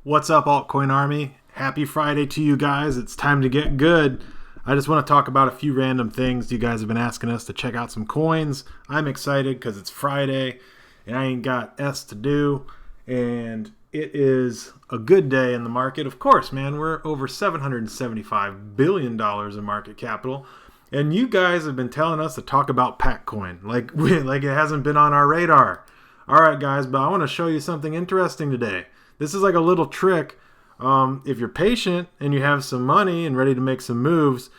What's up, AltCoinArmy? Happy Friday to you guys. It's time to get good. I just want to talk about a few random things. You guys have been asking us to check out some coins. I'm excited because it's Friday and I ain't got S to do. And it is a good day in the market. Of course, man, we're over $775 billion in market capital. And you guys have been telling us to talk about Altcoin like it hasn't been on our radar. All right, guys, but I want to show you something interesting today. This is like a little trick. If you're patient and you have some money and ready to make some moves,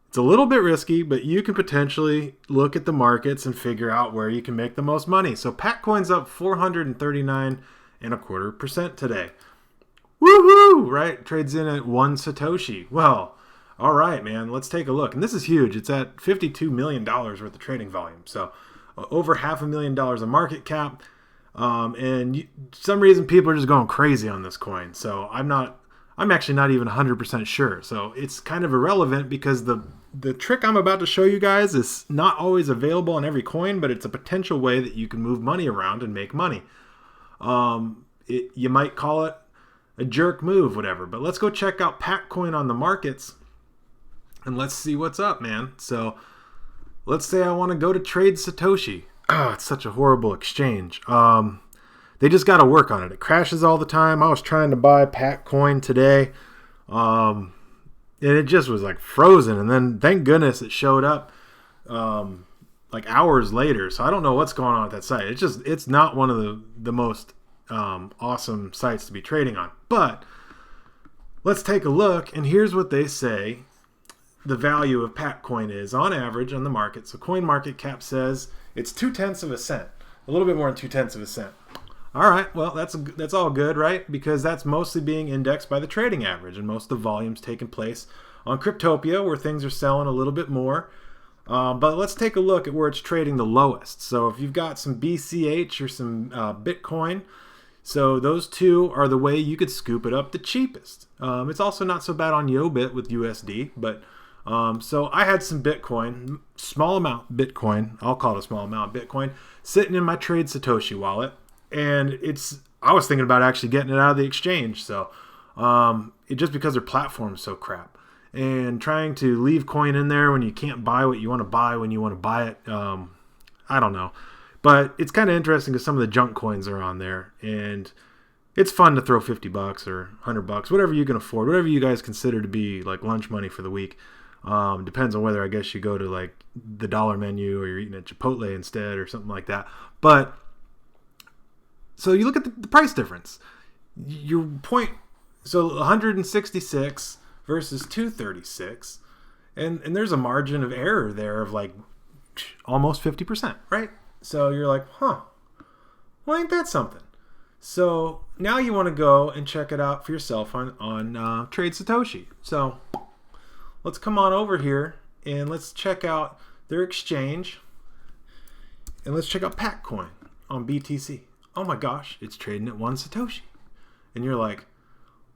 it's a little bit risky, but you can potentially look at the markets and figure out where you can make the most money. So Altcoin's up 439.25% today. Woohoo! Right? Trades in at 1 Satoshi. Well, all right, man. Let's take a look. And this is huge. It's at $52 million worth of trading volume. So over $500,000 of market cap. For some reason, people are just going crazy on this coin. So I'm actually not even 100% sure. So it's kind of irrelevant because the trick I'm about to show you guys is not always available on every coin, but it's a potential way that you can move money around and make money. You might call it a jerk move, whatever. But let's go check out Altcoin on the markets and let's see what's up, man. So let's say I want to go to trade Satoshi. Oh, it's such a horrible exchange. They just got to work on it. It crashes all the time. I was trying to buy Altcoin today, and it just was like frozen. And then, thank goodness, it showed up like hours later. So I don't know what's going on with that site. It's not one of the most awesome sites to be trading on. But let's take a look. And here's what they say the value of Altcoin is on average on the market. So CoinMarketCap says it's 0.2 of a cent, a little bit more than 0.2 of a cent. All right, well, that's all good, right? Because that's mostly being indexed by the trading average, and most of the volume's taking place on Cryptopia, where things are selling a little bit more. But let's take a look at where it's trading the lowest. So if you've got some BCH or some Bitcoin, so those two are the way you could scoop it up the cheapest. It's also not so bad on Yobit with USD, but so I had some Bitcoin, small amount Bitcoin, I'll call it a small amount Bitcoin, sitting in my Trade Satoshi wallet. And I was thinking about actually getting it out of the exchange. So just because their platform is so crap. And trying to leave coin in there when you can't buy what you want to buy when you want to buy it. I don't know. But it's kind of interesting because some of the junk coins are on there. And it's fun to throw $50 or $100, whatever you can afford, whatever you guys consider to be like lunch money for the week. Depends on whether I guess you go to like the dollar menu or you're eating at Chipotle instead or something like that. But so you look at the price difference. So 166 versus 236, and there's a margin of error there of like almost 50%, right? So you're like, well, ain't that something? So now you want to go and check it out for yourself on Trade Satoshi. So let's come on over here and let's check out their exchange, and let's check out Altcoin on BTC. Oh my gosh, it's trading at 1 Satoshi. And you're like,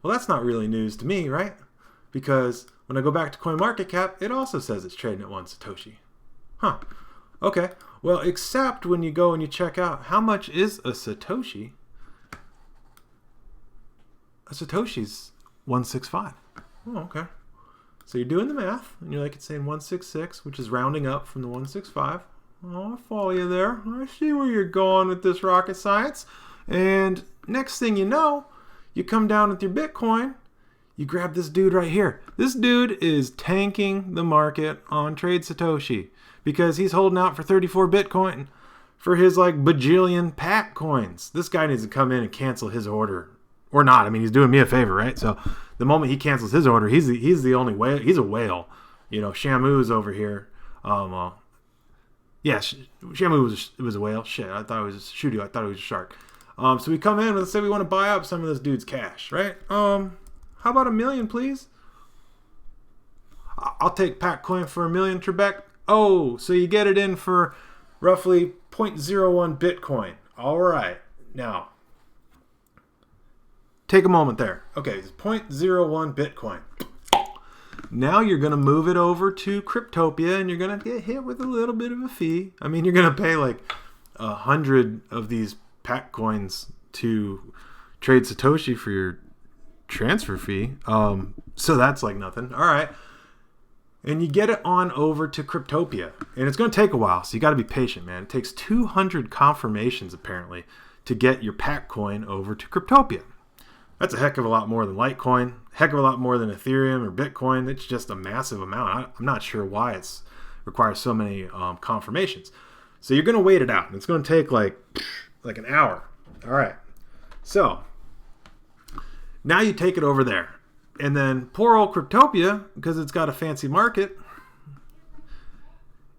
well, that's not really news to me, right? Because when I go back to CoinMarketCap, it also says it's trading at 1 Satoshi. Huh. Okay. Well, except when you go and you check out how much is a Satoshi. A Satoshi's 165. Oh, okay. So you're doing the math, and you're like, it's saying 166, which is rounding up from the 165. Oh, I follow you there. I see where you're going with this rocket science. And next thing you know, you come down with your Bitcoin, you grab this dude right here. This dude is tanking the market on Trade Satoshi because he's holding out for 34 Bitcoin for his like bajillion Altcoins. This guy needs to come in and cancel his order. Or not. I mean, he's doing me a favor, right? So the moment he cancels his order, he's the only whale. He's a whale. You know, Shamu's over here. Yeah, Shamu was a whale. Shit, I thought it was a Shudu. I thought it was a shark. So we come in and let's say we want to buy up some of this dude's cash, right? How about $1 million, please? I'll take Altcoin for $1 million, Trebek. Oh, so you get it in for roughly 0.01 Bitcoin. All right. Now, take a moment there. Okay, it's 0.01 Bitcoin. Now you're going to move it over to Cryptopia and you're going to get hit with a little bit of a fee. I mean, you're going to pay like 100 of these Altcoins to trade Satoshi for your transfer fee. So that's like nothing. All right. And you get it on over to Cryptopia. And it's going to take a while, so you got to be patient, man. It takes 200 confirmations, apparently, to get your Pack coin over to Cryptopia. That's a heck of a lot more than Litecoin, heck of a lot more than Ethereum or Bitcoin. It's just a massive amount. I'm not sure why it requires so many confirmations. So you're going to wait it out. And it's going to take like an hour. All right. So now you take it over there. And then poor old Cryptopia, because it's got a fancy market,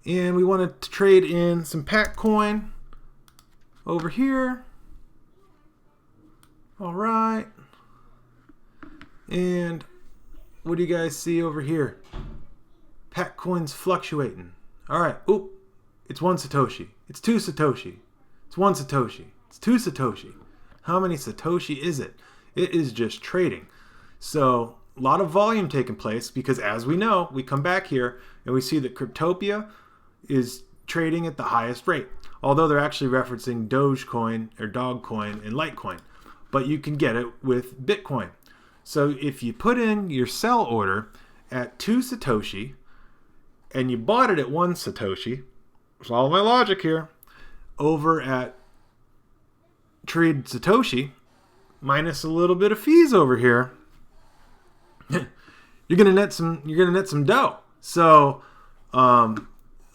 and we wanted to trade in some Pack coin over here. All right. And what do you guys see over here? Pack coin's fluctuating. All right. Oop. It's 1 Satoshi. It's 2 Satoshi. It's 1 Satoshi. It's 2 Satoshi. How many Satoshi is it? It is just trading. So a lot of volume taking place because, as we know, we come back here and we see that Cryptopia is trading at the highest rate, although they're actually referencing Dogecoin or Dogcoin and Litecoin, but you can get it with Bitcoin. So if you put in your sell order at 2 Satoshi and you bought it at 1 Satoshi, follow my logic here, over at Trade Satoshi, minus a little bit of fees over here, you're gonna net some dough. So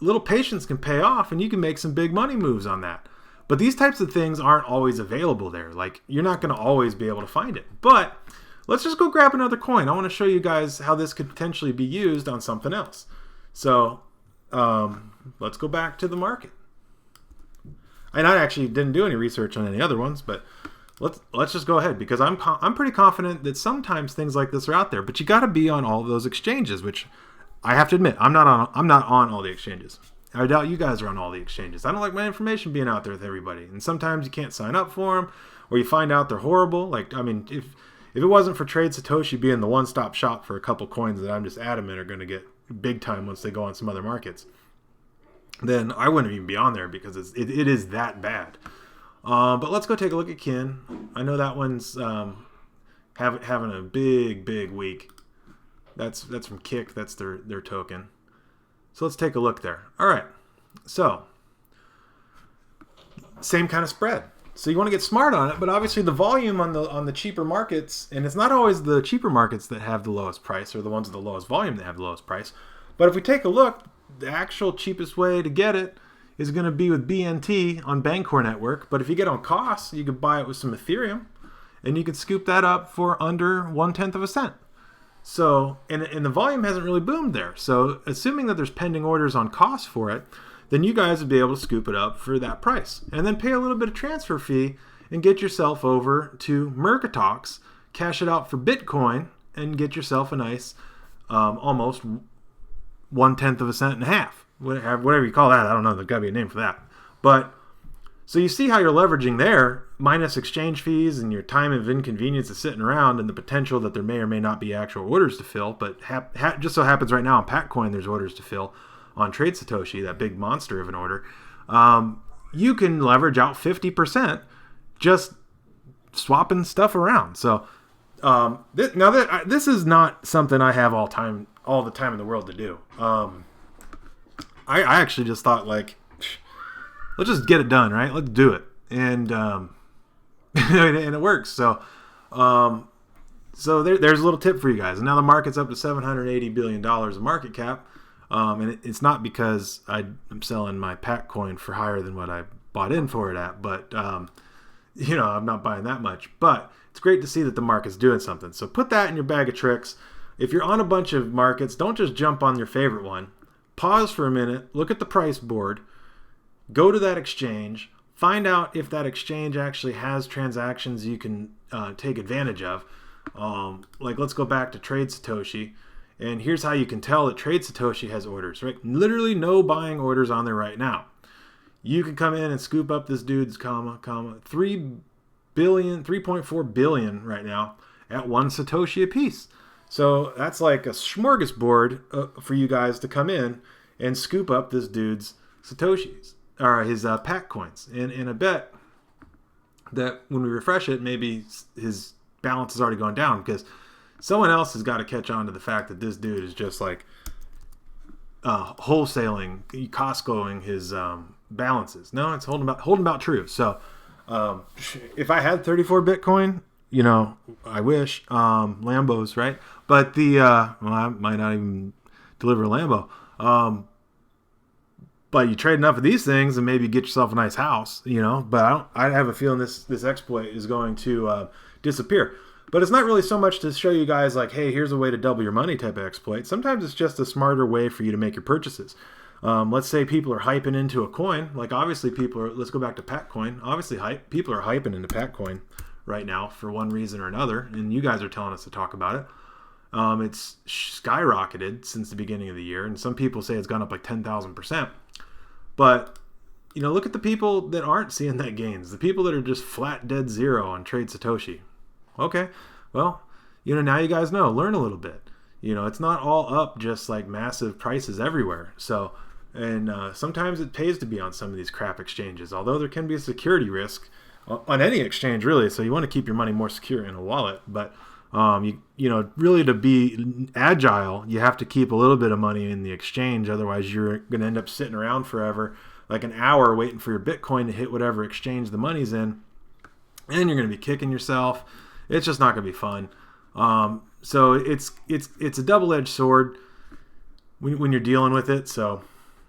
little patience can pay off, and you can make some big money moves on that. But these types of things aren't always available there. Like, you're not gonna always be able to find it. But let's just go grab another coin. I want to show you guys how this could potentially be used on something else. So let's go back to the market. And I actually didn't do any research on any other ones, but let's just go ahead, because I'm pretty confident that sometimes things like this are out there, but you got to be on all of those exchanges, which I have to admit I'm not on all the exchanges. I doubt you guys are on all the exchanges. I don't like my information being out there with everybody, and sometimes you can't sign up for them, or you find out they're horrible. Like, I mean, if it wasn't for Trade Satoshi being the one-stop shop for a couple coins that I'm just adamant are going to get big time once they go on some other markets, then I wouldn't even be on there, because it is that bad. But let's go take a look at Kin. I know that one's having a big week. That's from Kick. That's their token. So let's take a look there. All right. So same kind of spread. So you want to get smart on it, but obviously the volume on the cheaper markets, and it's not always the cheaper markets that have the lowest price or the ones with the lowest volume that have the lowest price. But if we take a look, the actual cheapest way to get it is going to be with BNT on Bancor Network. But if you get on costs, you could buy it with some Ethereum, and you could scoop that up for under 1/10 of a cent. So, and the volume hasn't really boomed there. So assuming that there's pending orders on cost for it, then you guys would be able to scoop it up for that price. And then pay a little bit of transfer fee and get yourself over to Mercatox, cash it out for Bitcoin, and get yourself a nice almost 1/10 of a cent and a half. Whatever you call that. I don't know. There's got to be a name for that. But so you see how you're leveraging there, minus exchange fees and your time of inconvenience of sitting around, and the potential that there may or may not be actual orders to fill. But just so happens right now on Patcoin there's orders to fill on Trade Satoshi, that big monster of an order. You can leverage out 50% just swapping stuff around. So this is not something I have all the time in the world to do. I actually just thought, like, let's just get it done, right? Let's do it, and and it works. So there's a little tip for you guys. And now the market's up to $780 billion of market cap, and it's not because I'm selling my Pack coin for higher than what I bought in for it at, but I'm not buying that much. But it's great to see that the market's doing something. So put that in your bag of tricks. If you're on a bunch of markets, don't just jump on your favorite one. Pause for a minute, look at the price board, go to that exchange, find out if that exchange actually has transactions you can take advantage of. Like, let's go back to Trade Satoshi, and here's how you can tell that Trade Satoshi has orders, right? Literally no buying orders on there right now. You can come in and scoop up this dude's 3.4 billion right now at 1 Satoshi a piece. So that's like a smorgasbord for you guys to come in and scoop up this dude's Satoshis, or his Pack coins. And I bet that when we refresh it, maybe his balance has already gone down, because someone else has got to catch on to the fact that this dude is just like wholesaling, Costcoing his balances. No, it's holding about true. So if I had 34 Bitcoin, I wish, Lambos, right? But I might not even deliver a Lambo. But you trade enough of these things and maybe get yourself a nice house, But I have a feeling this exploit is going to disappear. But it's not really so much to show you guys like, hey, here's a way to double your money type of exploit. Sometimes it's just a smarter way for you to make your purchases. Let's say people are hyping into a coin. Like obviously let's go back to Patcoin. Obviously people are hyping into Patcoin right now for one reason or another. And you guys are telling us to talk about it. It's skyrocketed since the beginning of the year. And some people say it's gone up like 10,000%. But, look at the people that aren't seeing that gains. The people that are just flat dead zero on Trade Satoshi. Okay, well, now you guys know. Learn a little bit. It's not all up just like massive prices everywhere. So, and sometimes it pays to be on some of these crap exchanges, although there can be a security risk on any exchange, really. So you want to keep your money more secure in a wallet. But, really to be agile, you have to keep a little bit of money in the exchange. Otherwise, you're going to end up sitting around forever, like an hour waiting for your Bitcoin to hit whatever exchange the money's in. And you're going to be kicking yourself. It's just not going to be fun. So it's a double-edged sword when you're dealing with it. So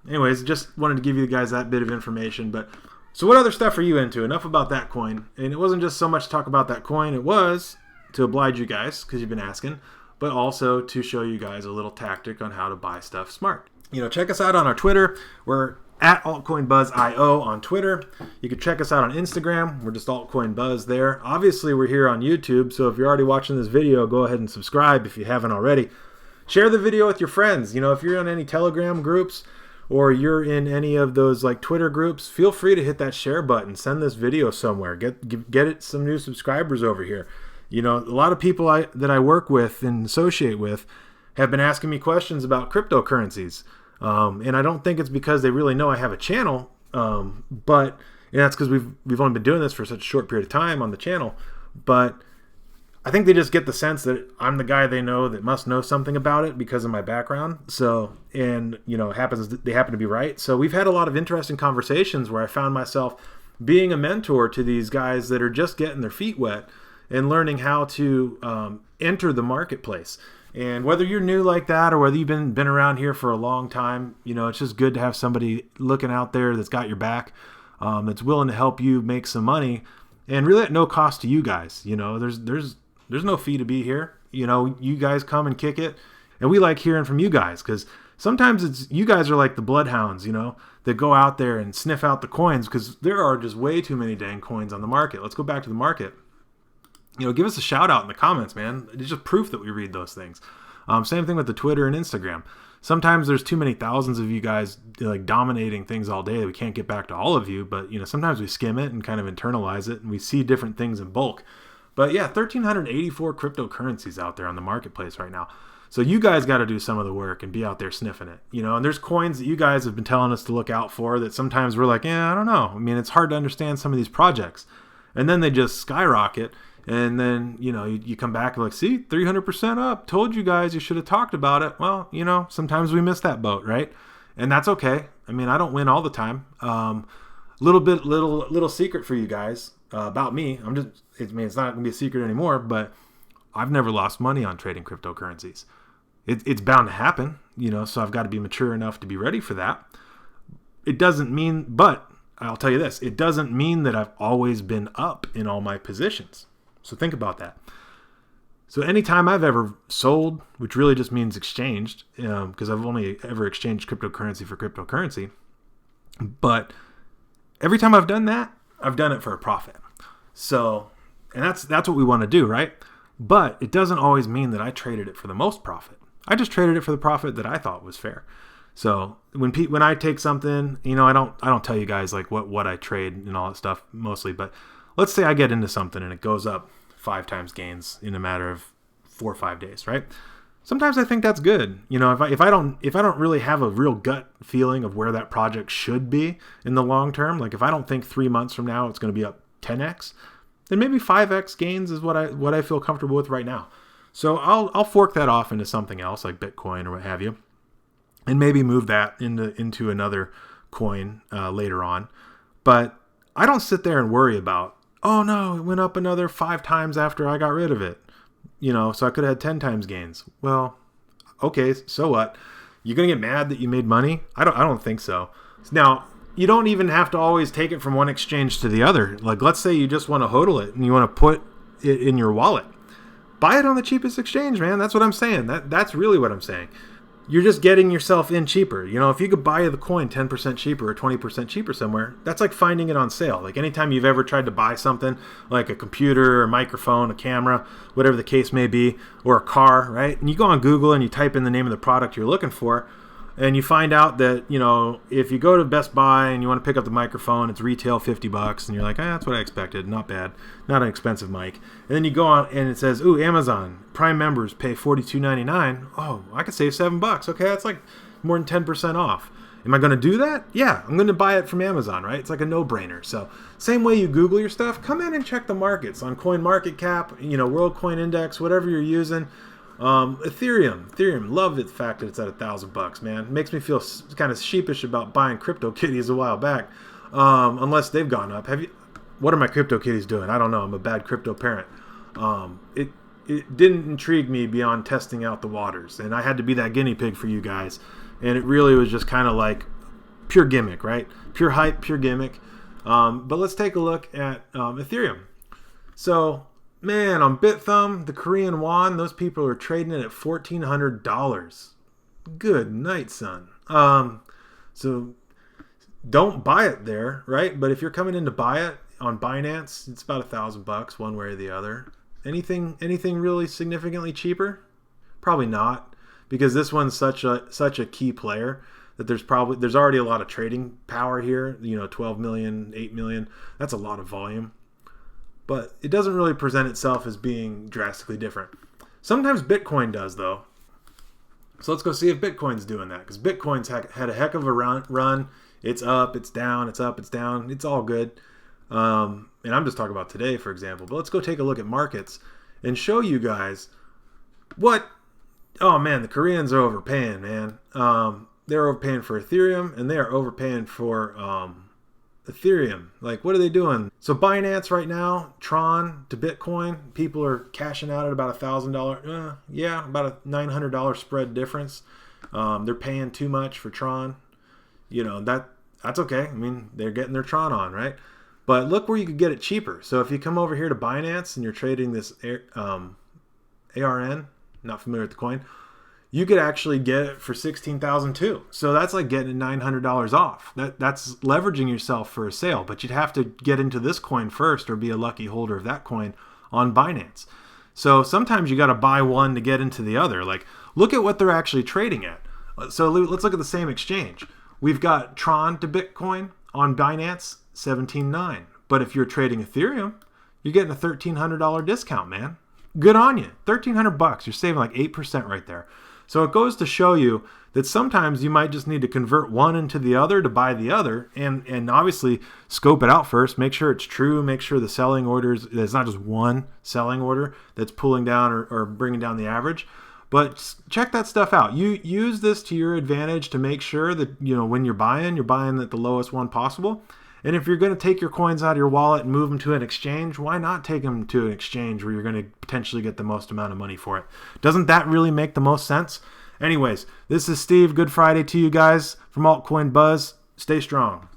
anyways, just wanted to give you guys that bit of information. But so what other stuff are you into? Enough about that coin. And it wasn't just so much to talk about that coin. It was to oblige you guys because you've been asking, but also to show you guys a little tactic on how to buy stuff smart. Check us out on our Twitter. We're at AltCoinBuzzIO on Twitter. You can check us out on Instagram. We're just AltCoinBuzz there. Obviously, we're here on YouTube, so if you're already watching this video, go ahead and subscribe if you haven't already. Share the video with your friends. If you're on any Telegram groups or you're in any of those like Twitter groups, feel free to hit that share button. Send this video somewhere. Get it some new subscribers over here. A lot of people that I work with and associate with have been asking me questions about cryptocurrencies. And I don't think it's because they really know I have a channel, but that's because we've only been doing this for such a short period of time on the channel. But I think they just get the sense that I'm the guy they know that must know something about it because of my background. So, and they happen to be right. So we've had a lot of interesting conversations where I found myself being a mentor to these guys that are just getting their feet wet and learning how to enter the marketplace. And whether you're new like that or whether you've been around here for a long time, it's just good to have somebody looking out there that's got your back, that's willing to help you make some money, and really at no cost to you guys. There's no fee to be here. You guys come and kick it, and we like hearing from you guys because sometimes you guys are like the bloodhounds, that go out there and sniff out the coins because there are just way too many dang coins on the market. Let's go back to the market. Give us a shout out in the comments, man. It's just proof that we read those things. Same thing with the Twitter and Instagram. Sometimes there's too many thousands of you guys like dominating things all day that we can't get back to all of you. But, sometimes we skim it and kind of internalize it and we see different things in bulk. But yeah, 1,384 cryptocurrencies out there on the marketplace right now. So you guys got to do some of the work and be out there sniffing it, and there's coins that you guys have been telling us to look out for that sometimes we're like, I don't know. It's hard to understand some of these projects. And then they just skyrocket. And then, you come back and like, see, 300% up. Told you guys you should have talked about it. Well, sometimes we miss that boat, right? And that's okay. I don't win all the time. Little secret for you guys about me. It's not going to be a secret anymore, but I've never lost money on trading cryptocurrencies. It's bound to happen, so I've got to be mature enough to be ready for that. But I'll tell you this, it doesn't mean that I've always been up in all my positions. So think about that. So anytime I've ever sold, which really just means exchanged, because I've only ever exchanged cryptocurrency for cryptocurrency, but every time I've done that, I've done it for a profit. So, and that's what we want to do, right? But it doesn't always mean that I traded it for the most profit. I just traded it for the profit that I thought was fair. So when I take something, I don't tell you guys like what I trade and all that stuff mostly, but let's say I get into something and it goes up 5 times gains in a matter of 4 or 5 days, right? Sometimes I think that's good. If I don't really have a real gut feeling of where that project should be in the long term, like if I don't think 3 months from now it's going to be up 10x, then maybe 5x gains is what I feel comfortable with right now. So I'll fork that off into something else like Bitcoin or what have you, and maybe move that into another coin later on. But I don't sit there and worry about, oh no, it went up another 5 times after I got rid of it. So I could have had 10 times gains. Well, okay, so what? You're gonna get mad that you made money? I don't think so. Now, you don't even have to always take it from one exchange to the other. Like, let's say you just want to hodl it and you want to put it in your wallet. Buy it on the cheapest exchange, man. That's what I'm saying. That's really what I'm saying. You're just getting yourself in cheaper. If you could buy the coin 10% cheaper or 20% cheaper somewhere, that's like finding it on sale. Like anytime you've ever tried to buy something like a computer, a microphone, a camera, whatever the case may be, or a car, right? And you go on Google and you type in the name of the product you're looking for, and you find out that, if you go to Best Buy and you want to pick up the microphone, it's retail $50, and you're like, that's what I expected. Not bad. Not an expensive mic. And then you go on and it says, ooh, Amazon Prime members pay $42.99. Oh, I could save $7. Okay, that's like more than 10% off. Am I going to do that? Yeah, I'm going to buy it from Amazon, right? It's like a no-brainer. So same way you Google your stuff, come in and check the markets on CoinMarketCap, World Coin Index, whatever you're using. Ethereum, love the fact that it's at $1,000, man. It makes me feel kind of sheepish about buying CryptoKitties a while back, unless they've gone up. What are my CryptoKitties doing? I don't know. I'm a bad crypto parent. It didn't intrigue me beyond testing out the waters, and I had to be that guinea pig for you guys, and it really was just kind of like pure gimmick, right? Pure hype, pure gimmick. But let's take a look at Ethereum. So, man, on BitThumb, the Korean won, those people are trading it at $1,400. Good night, son. So don't buy it there, right? But if you're coming in to buy it on Binance, it's about $1,000 one way or the other. Anything really significantly cheaper? Probably not, because this one's such a key player that there's already a lot of trading power here. 12 million, 8 million. That's a lot of volume. But it doesn't really present itself as being drastically different. Sometimes Bitcoin does, though. So let's go see if Bitcoin's doing that, because Bitcoin's had a heck of a run. It's up, it's down, it's up, it's down. It's all good. And I'm just talking about today, for example. But let's go take a look at markets and show you guys what... Oh, man, the Koreans are overpaying, man. They're overpaying for Ethereum, and they are overpaying for... Ethereum. Like, what are they doing? So Binance right now, Tron to Bitcoin, people are cashing out at about $1,000. About a $900 spread difference. They're paying too much for Tron. That's okay. I mean, they're getting their Tron on, right? But look where you could get it cheaper. So if you come over here to Binance and you're trading this ARN, not familiar with the coin, you could actually get it for $16,000 too. So that's like getting $900 off. That's leveraging yourself for a sale, but you'd have to get into this coin first or be a lucky holder of that coin on Binance. So sometimes you got to buy one to get into the other. Like, look at what they're actually trading at. So let's look at the same exchange. We've got Tron to Bitcoin on Binance, $17,900. But if you're trading Ethereum, you're getting a $1,300 discount, man. Good on you. $1,300. You're saving like 8% right there. So it goes to show you that sometimes you might just need to convert one into the other to buy the other, and obviously scope it out first. Make sure it's true. Make sure the selling orders, there's not just one selling order that's pulling down or bringing down the average. But check that stuff out. You use this to your advantage to make sure that, when you're buying at the lowest one possible. And if you're going to take your coins out of your wallet and move them to an exchange, why not take them to an exchange where you're going to potentially get the most amount of money for it? Doesn't that really make the most sense? Anyways, this is Steve. Good Friday to you guys from Altcoin Buzz. Stay strong.